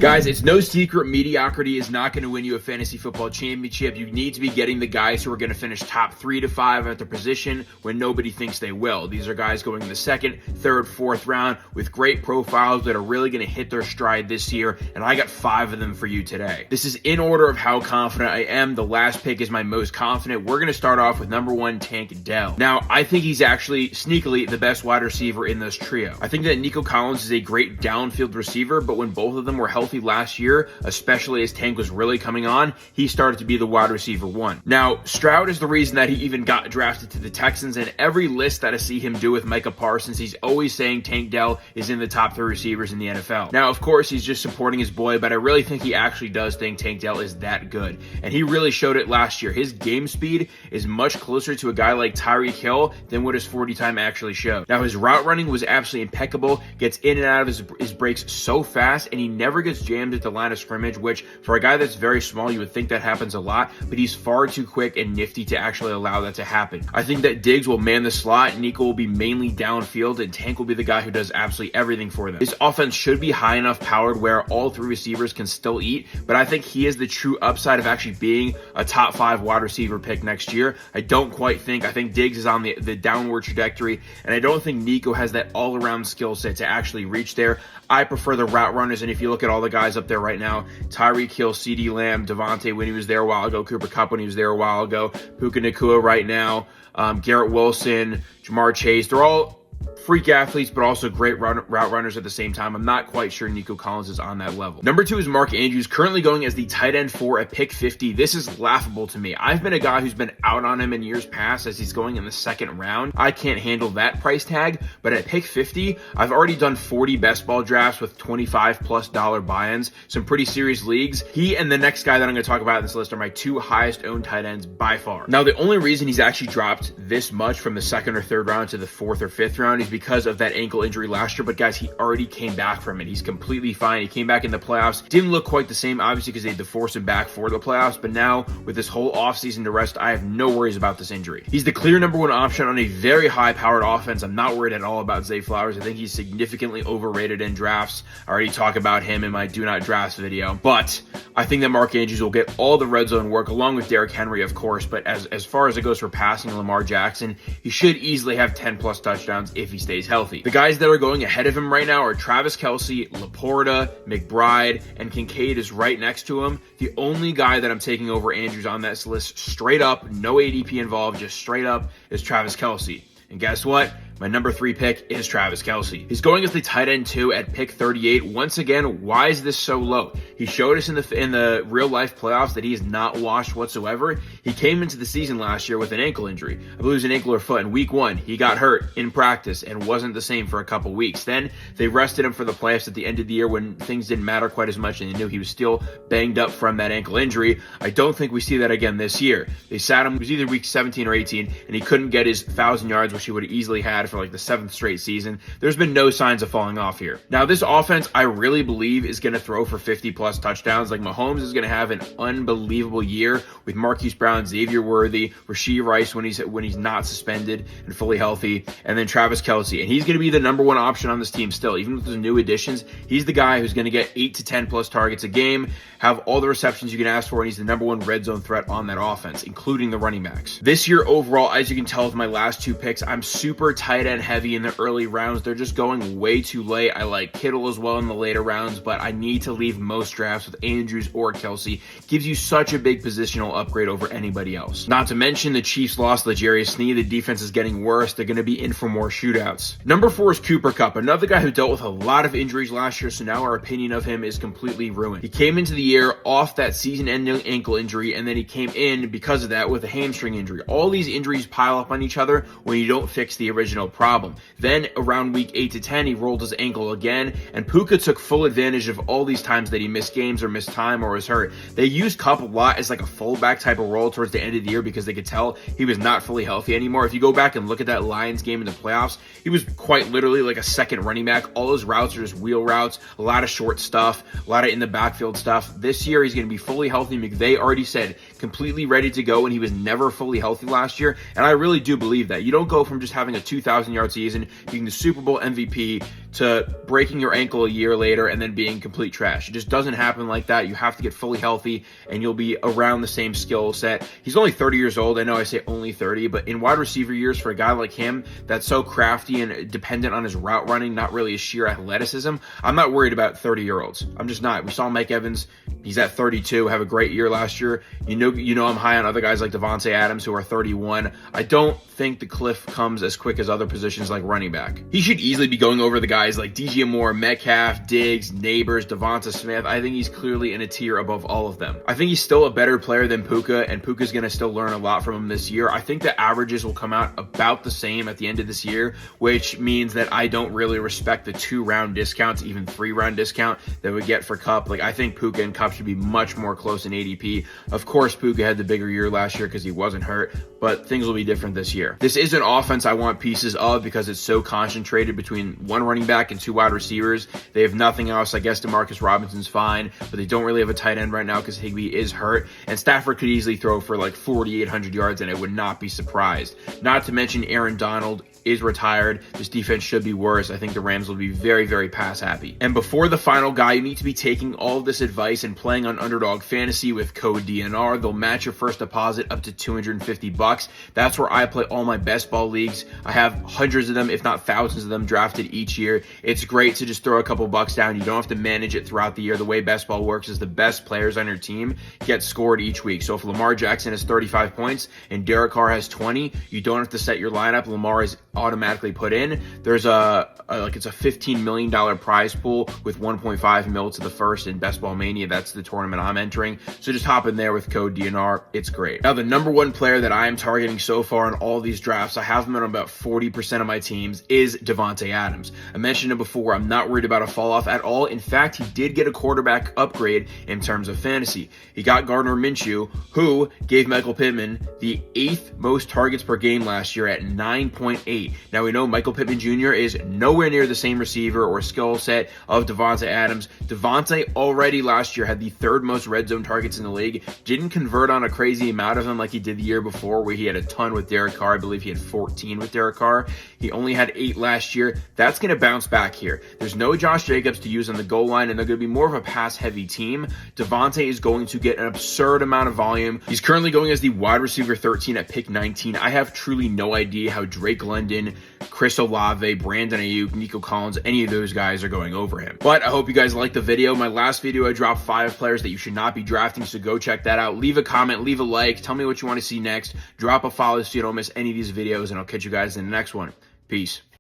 Guys, it's no secret mediocrity is not going to win you a fantasy football championship. You need to be getting the guys who are going to finish top 3 to 5 at their position when nobody thinks they will. These are guys going in the second, third, fourth round with great profiles that are really going to hit their stride this year, and I got 5 of them for you today. This is in order of how confident I am. The last pick is my most confident. We're going to start off with number 1, Tank Dell. Now, I think he's actually sneakily the best wide receiver in this trio. I think that Nico Collins is a great downfield receiver, but when both of them were healthy last year, especially as Tank was really coming on, he started to be the wide receiver 1. Now, Stroud is the reason that he even got drafted to the Texans, and every list that I see him do with Micah Parsons, he's always saying Tank Dell is in the top 3 receivers in the NFL. Now, of course, he's just supporting his boy, but I really think he actually does think Tank Dell is that good, and he really showed it last year. His game speed is much closer to a guy like Tyreek Hill than what his 40 time actually showed. Now, his route running was absolutely impeccable, gets in and out of his breaks so fast, and he never gets jammed at the line of scrimmage, which for a guy that's very small, you would think that happens a lot, but he's far too quick and nifty to actually allow that to happen. I think that Diggs will man the slot, Nico will be mainly downfield, and Tank will be the guy who does absolutely everything for them. This offense should be high enough powered where all 3 receivers can still eat, but I think he is the true upside of actually being a top 5 wide receiver pick next year. I think Diggs is on the downward trajectory, and I don't think Nico has that all-around skill set to actually reach there. I prefer the route runners, and if you look at all the guys up there right now, Tyreek Hill, CeeDee Lamb, Devonte when he was there a while ago, Cooper Kupp when he was there a while ago, Puka Nacua right now, Garrett Wilson, Jamar Chase, they're all freak athletes, but also great route runners at the same time. I'm not quite sure Nico Collins is on that level. Number 2 is Mark Andrews, currently going as the tight end 4 at pick 50. This is laughable to me. I've been a guy who's been out on him in years past as he's going in the 2nd round. I can't handle that price tag, but at pick 50, I've already done 40 best ball drafts with $25+ buy-ins, some pretty serious leagues. He and the next guy that I'm going to talk about in this list are my 2 highest owned tight ends by far. Now, the only reason he's actually dropped this much from the 2nd or 3rd round to the 4th or 5th round is because of that ankle injury last year, but guys, he already came back from it. He's completely fine. He came back in the playoffs. Didn't look quite the same, obviously, because they had to force him back for the playoffs, but now with this whole offseason to rest, I have no worries about this injury. He's the clear number 1 option on a very high-powered offense. I'm not worried at all about Zay Flowers. I think he's significantly overrated in drafts. I already talk about him in my Do Not Drafts video, but I think that Mark Andrews will get all the red zone work, along with Derrick Henry, of course, but as far as it goes for passing Lamar Jackson, he should easily have 10+ touchdowns if he stays healthy. The guys that are going ahead of him right now are Travis Kelce, Laporta, McBride, and Kincaid is right next to him. The only guy that I'm taking over Andrews on that list, straight up, no ADP involved, just straight up, is Travis Kelce. And guess what? My number 3 pick is Travis Kelce. He's going as the tight end 2 at pick 38. Once again, why is this so low? He showed us in the real life playoffs that he is not washed whatsoever. He came into the season last year with an ankle injury. I believe it was an ankle or foot. In week 1, he got hurt in practice and wasn't the same for a couple weeks. Then they rested him for the playoffs at the end of the year when things didn't matter quite as much and they knew he was still banged up from that ankle injury. I don't think we see that again this year. They sat him, it was either week 17 or 18, and he couldn't get his 1,000 yards, which he would have easily had for like the 7th straight season. There's been no signs of falling off here. Now, this offense, I really believe, is going to throw for 50+ touchdowns. Like, Mahomes is going to have an unbelievable year with Marquise Brown, Xavier Worthy, Rashee Rice when he's not suspended and fully healthy, and then Travis Kelce. And he's going to be the number 1 option on this team still. Even with the new additions, he's the guy who's going to get 8 to 10+ targets a game, have all the receptions you can ask for, and he's the number 1 red zone threat on that offense, including the running backs. This year overall, as you can tell with my last 2 picks, I'm super tight end heavy in the early rounds. They're just going way too late. I like Kittle as well in the later rounds, but I need to leave most drafts with Andrews or Kelce. Gives you such a big positional upgrade over anybody else. Not to mention the Chiefs lost L'Jarius Sneed. The defense is getting worse. They're going to be in for more shootouts. Number 4 is Cooper Kupp, another guy who dealt with a lot of injuries last year, so now our opinion of him is completely ruined. He came into the year off that season-ending ankle injury, and then he came in because of that with a hamstring injury. All these injuries pile up on each other when you don't fix the original problem. Then around week 8 to 10, he rolled his ankle again, and Puka took full advantage of all these times that he missed games or missed time or was hurt. They used Kupp a lot as like a fullback type of role towards the end of the year because they could tell he was not fully healthy anymore. If you go back and look at that Lions game in the playoffs, he was quite literally like a second running back. All his routes are just wheel routes, a lot of short stuff, a lot of in the backfield stuff. This year, he's going to be fully healthy. McVay already said completely ready to go, and he was never fully healthy last year, and I really do believe that. You don't go from just having a 2,000-yard season, being the Super Bowl MVP, to breaking your ankle a year later and then being complete trash. It just doesn't happen like that. You have to get fully healthy and you'll be around the same skill set. He's only 30 years old. I know I say only 30, but in wide receiver years for a guy like him that's so crafty and dependent on his route running, not really his sheer athleticism, I'm not worried about 30-year-olds. I'm just not. We saw Mike Evans. He's at 32, have a great year last year. You know I'm high on other guys like Devonte Adams who are 31. I don't think the cliff comes as quick as other positions like running back. He should easily be going over the guys like DJ Moore, Metcalf, Diggs, Neighbors, Devonta Smith. I think he's clearly in a tier above all of them. I think he's still a better player than Puka, and Puka's going to still learn a lot from him this year. I think the averages will come out about the same at the end of this year, which means that I don't really respect the 2-round discounts, even 3-round discount that we get for Kupp. Like, I think Puka and Kupp should be much more close in ADP. Of course, Puka had the bigger year last year because he wasn't hurt, but things will be different this year. This is an offense I want pieces of because it's so concentrated between one running back and 2 wide receivers. They have nothing else. I guess DeMarcus Robinson's fine, but they don't really have a tight end right now because Higbee is hurt. And Stafford could easily throw for like 4,800 yards, and I would not be surprised. Not to mention Aaron Donald is retired. This defense should be worse. I think the Rams will be very, very pass happy. And before the final guy, you need to be taking all of this advice and playing on Underdog Fantasy with code DNR. They'll match your first deposit up to $250. That's where I play all my best ball leagues. I have hundreds of them, if not thousands of them, drafted each year. It's great to just throw a couple bucks down. You don't have to manage it throughout the year. The way best ball works is the best players on your team get scored each week. So if Lamar Jackson has 35 points and Derek Carr has 20, you don't have to set your lineup. Lamar is automatically put in. There's it's a $15 million prize pool with 1.5 mil to the first in Best Ball Mania. That's the tournament I'm entering. So just hop in there with code DNR. It's great. Now, the number one player that I am targeting so far in all these drafts, I have him on about 40% of my teams, is Devonte Adams. I mentioned it before. I'm not worried about a fall off at all. In fact, he did get a quarterback upgrade in terms of fantasy. He got Gardner Minshew, who gave Michael Pittman the 8th most targets per game last year at 9.8. Now, we know Michael Pittman Jr. is nowhere near the same receiver or skill set of Devonte Adams. Devonte already last year had the 3rd most red zone targets in the league. Didn't convert on a crazy amount of them like he did the year before, where he had a ton with Derek Carr. I believe he had 14 with Derek Carr. He only had 8 last year. That's going to bounce back here. There's no Josh Jacobs to use on the goal line, and they're going to be more of a pass-heavy team. Devonte is going to get an absurd amount of volume. He's currently going as the wide receiver 13 at pick 19. I have truly no idea how Drake London, Chris Olave, Brandon Ayuk, Nico Collins, any of those guys are going over him. But I hope you guys liked the video. My last video, I dropped 5 players that you should not be drafting, so go check that out. Leave a comment, leave a like, tell me what you want to see next. Drop a follow so you don't miss any of these videos, and I'll catch you guys in the next one. Peace.